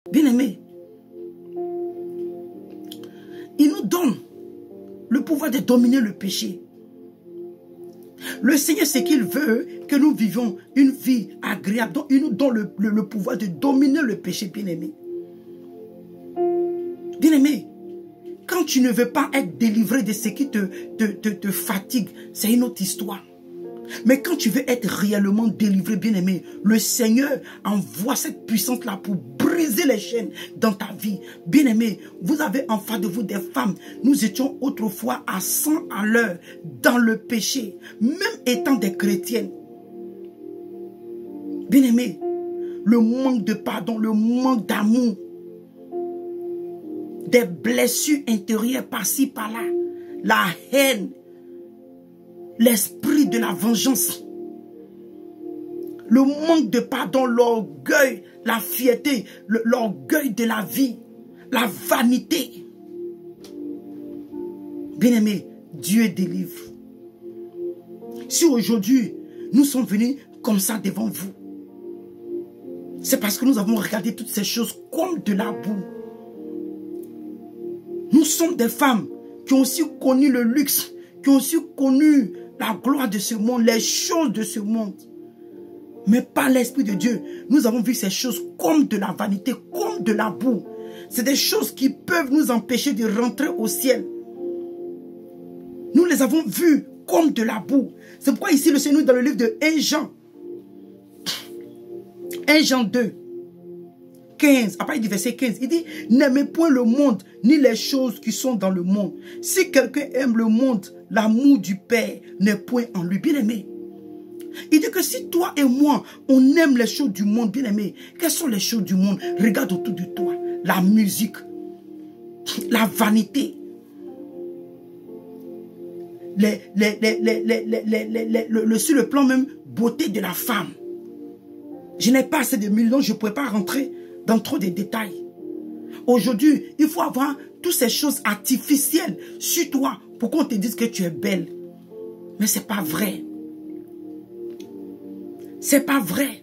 Bien-aimés, il nous donne le pouvoir de dominer le péché. Le Seigneur, c'est qu'il veut que nous vivions une vie agréable. Donc, il nous donne le pouvoir de dominer le péché, bien-aimé. Bien-aimé, quand tu ne veux pas être délivré de ce qui te fatigue, c'est une autre histoire. Mais quand tu veux être réellement délivré, bien-aimé, le Seigneur envoie cette puissance-là pour briser les chaînes dans ta vie. Bien-aimé, vous avez en face de vous des femmes. Nous étions autrefois à 100 à l'heure dans le péché, même étant des chrétiennes. Bien-aimé, le manque de pardon, le manque d'amour, des blessures intérieures par-ci, par-là, la haine, l'esprit de la vengeance, le manque de pardon, l'orgueil, la fierté, l'orgueil de la vie, la vanité. Bien-aimé, Dieu délivre. Si aujourd'hui, nous sommes venus comme ça devant vous, c'est parce que nous avons regardé toutes ces choses comme de la boue. Nous sommes des femmes qui ont aussi connu le luxe, qui ont aussi connu la gloire de ce monde, les choses de ce monde. Mais par l'Esprit de Dieu, nous avons vu ces choses comme de la vanité, comme de la boue. C'est des choses qui peuvent nous empêcher de rentrer au ciel. Nous les avons vues comme de la boue. C'est pourquoi ici le Seigneur dans le livre de 1 Jean 2, 15, après il dit verset 15, il dit, n'aimez point le monde, ni les choses qui sont dans le monde. Si quelqu'un aime le monde, l'amour du Père n'est point en lui. Bien-aimé, il dit que si toi et moi, on aime les choses du monde, bien-aimé, quelles sont les choses du monde? Regarde autour de toi, la musique, la vanité, sur le plan même beauté de la femme. Je n'ai pas assez de millions, je ne pourrais pas rentrer dans trop de détails. Aujourd'hui, il faut avoir toutes ces choses artificielles sur toi pour qu'on te dise que tu es belle. Mais ce n'est pas vrai. C'est pas vrai.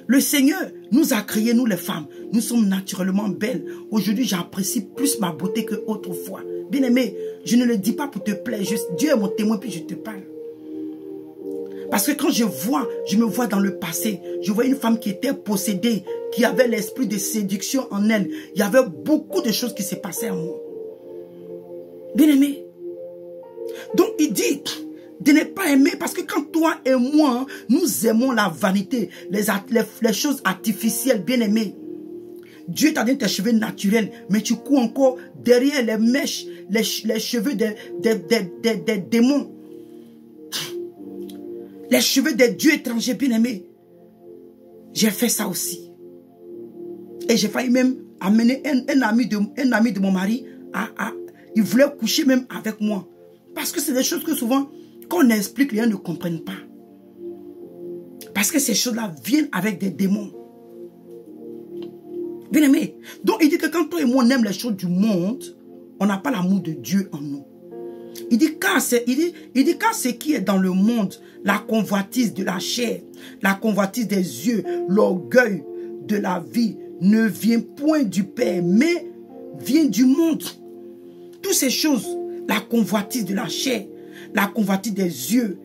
Le Seigneur nous a créés, nous les femmes. Nous sommes naturellement belles. Aujourd'hui, j'apprécie plus ma beauté qu'autrefois. Bien-aimé, je ne le dis pas pour te plaire. Dieu est mon témoin, puis je te parle. Parce que quand je me vois dans le passé, je vois une femme qui était possédée, qui avait l'esprit de séduction en elle. Il y avait beaucoup de choses qui se passaient en moi. Bien-aimé. Donc il dit de ne pas aimer, parce que quand toi et moi, nous aimons la vanité, les choses artificielles, bien-aimé. Dieu t'a donné tes cheveux naturels, mais tu cours encore derrière les mèches, les cheveux des démons. Les cheveux des dieux étrangers, bien-aimés. J'ai fait ça aussi. Et j'ai failli même amener un ami de mon mari. Il voulait coucher même avec moi. Parce que c'est des choses que souvent, quand on explique, les gens ne comprennent pas. Parce que ces choses-là viennent avec des démons. Bien-aimés. Donc il dit que quand toi et moi on aime les choses du monde, on n'a pas l'amour de Dieu en nous. Il dit car ce qui est dans le monde, la convoitise de la chair, la convoitise des yeux, l'orgueil de la vie ne vient point du Père, mais vient du monde. Toutes ces choses, la convoitise de la chair, la convoitise des yeux,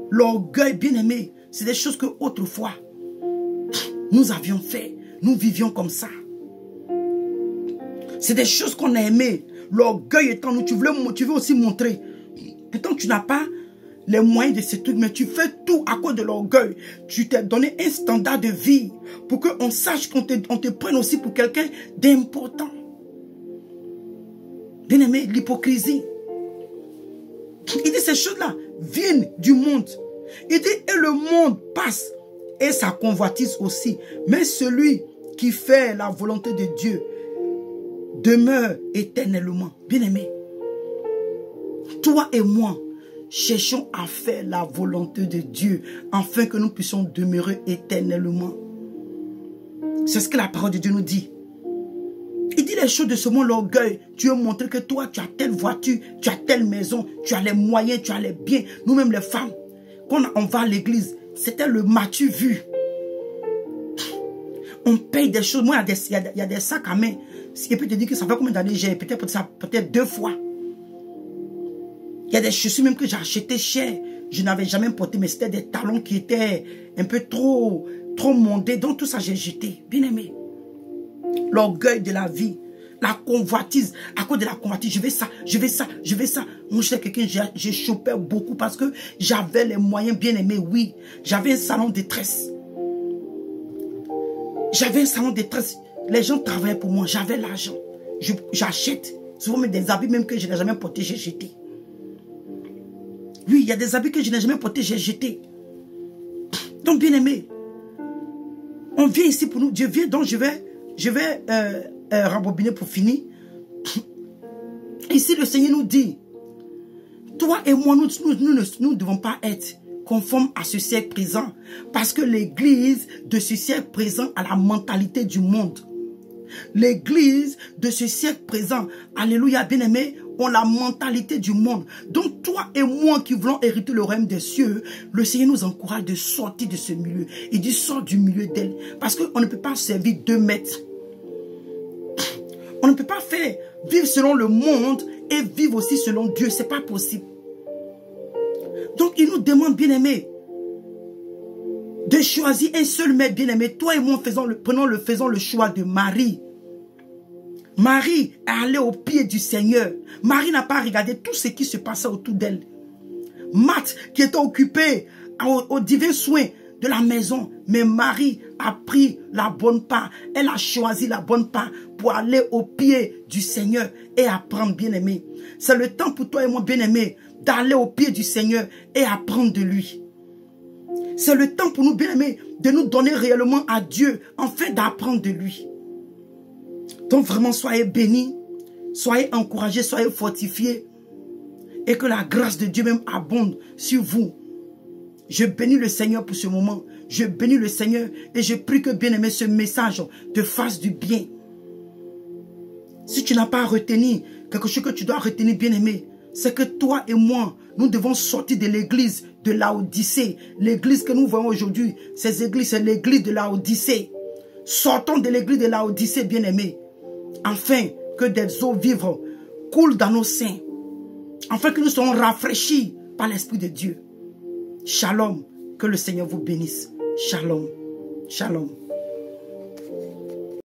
l'orgueil, bien-aimé, c'est des choses que autrefois nous avions fait, nous vivions comme ça. C'est des choses qu'on a aimées. L'orgueil étant nous, tu veux aussi montrer. Pourtant, tu n'as pas les moyens de ces trucs, mais tu fais tout à cause de l'orgueil. Tu t'es donné un standard de vie pour qu'on sache qu'on te prenne aussi pour quelqu'un d'important. Bien-aimé, l'hypocrisie. Il dit ces choses-là viennent du monde. Il dit et le monde passe et sa convoitise aussi. Mais celui qui fait la volonté de Dieu demeure éternellement. Bien-aimé, toi et moi, cherchons à faire la volonté de Dieu afin que nous puissions demeurer éternellement. C'est ce que la parole de Dieu nous dit. Il dit les choses de ce monde, l'orgueil. Tu veux montrer que toi, tu as telle voiture, tu as telle maison, tu as les moyens, tu as les biens. Nous-mêmes les femmes, quand on va à l'église, c'était le m'as-tu vu. On paye des choses. Moi, il y a des sacs à main. Ce qui peut te dire que ça fait combien d'années j'ai peut-être 2 fois. Il y a des chaussures même que j'ai achetées cher. Je n'avais jamais porté, mais c'était des talons qui étaient un peu trop mondés. Donc tout ça, j'ai jeté. Bien aimé. L'orgueil de la vie. La convoitise. À cause de la convoitise, je veux ça, je veux ça, je veux ça. Moi, j'étais quelqu'un, j'ai chopé beaucoup parce que j'avais les moyens, bien aimés. Oui, j'avais un salon de tresse. J'avais un salon de tresse. Les gens travaillaient pour moi. J'avais l'argent. J'achète. Souvent, même des habits même que je n'ai jamais portés, j'ai jeté. Oui, il y a des habits que je n'ai jamais portés, j'ai jeté. Donc, bien aimé, on vient ici pour nous. Dieu vient, donc je vais rembobiner pour finir. Ici, le Seigneur nous dit, toi et moi, nous ne devons pas être conformes à ce siècle présent. Parce que l'église de ce siècle présent a la mentalité du monde. L'église de ce siècle présent, alléluia, bien-aimé, ont la mentalité du monde. Donc toi et moi qui voulons hériter le royaume des cieux, le Seigneur nous encourage de sortir de ce milieu. Il dit sort du milieu d'elle. Parce qu'on ne peut pas servir 2 maîtres. On ne peut pas faire vivre selon le monde et vivre aussi selon Dieu. Ce n'est pas possible. Donc il nous demande, bien-aimé, de choisir un seul maître, bien-aimé. Toi et moi, faisons le choix de Marie. Marie est allée au pied du Seigneur. Marie n'a pas regardé tout ce qui se passait autour d'elle. Marthe, qui était occupée aux divins soins de la maison. Mais Marie a pris la bonne part. Elle a choisi la bonne part pour aller au pied du Seigneur et apprendre, bien-aimé. C'est le temps pour toi et moi, bien-aimé, d'aller au pied du Seigneur et apprendre de lui. C'est le temps pour nous, bien-aimés, de nous donner réellement à Dieu, afin d'apprendre de lui. Donc vraiment, soyez bénis, soyez encouragés, soyez fortifiés, et que la grâce de Dieu même abonde sur vous. Je bénis le Seigneur pour ce moment. Je bénis le Seigneur et je prie que, bien-aimé, ce message te fasse du bien. Si tu n'as pas retenu quelque chose que tu dois retenir, bien-aimé, c'est que toi et moi, nous devons sortir de l'église de Laodicée. L'église que nous voyons aujourd'hui, ces églises, c'est l'église de Laodicée. Sortons de l'église de Laodicée, bien-aimés, afin que des eaux vives coulent dans nos seins, afin que nous soyons rafraîchis par l'Esprit de Dieu. Shalom, que le Seigneur vous bénisse. Shalom, shalom.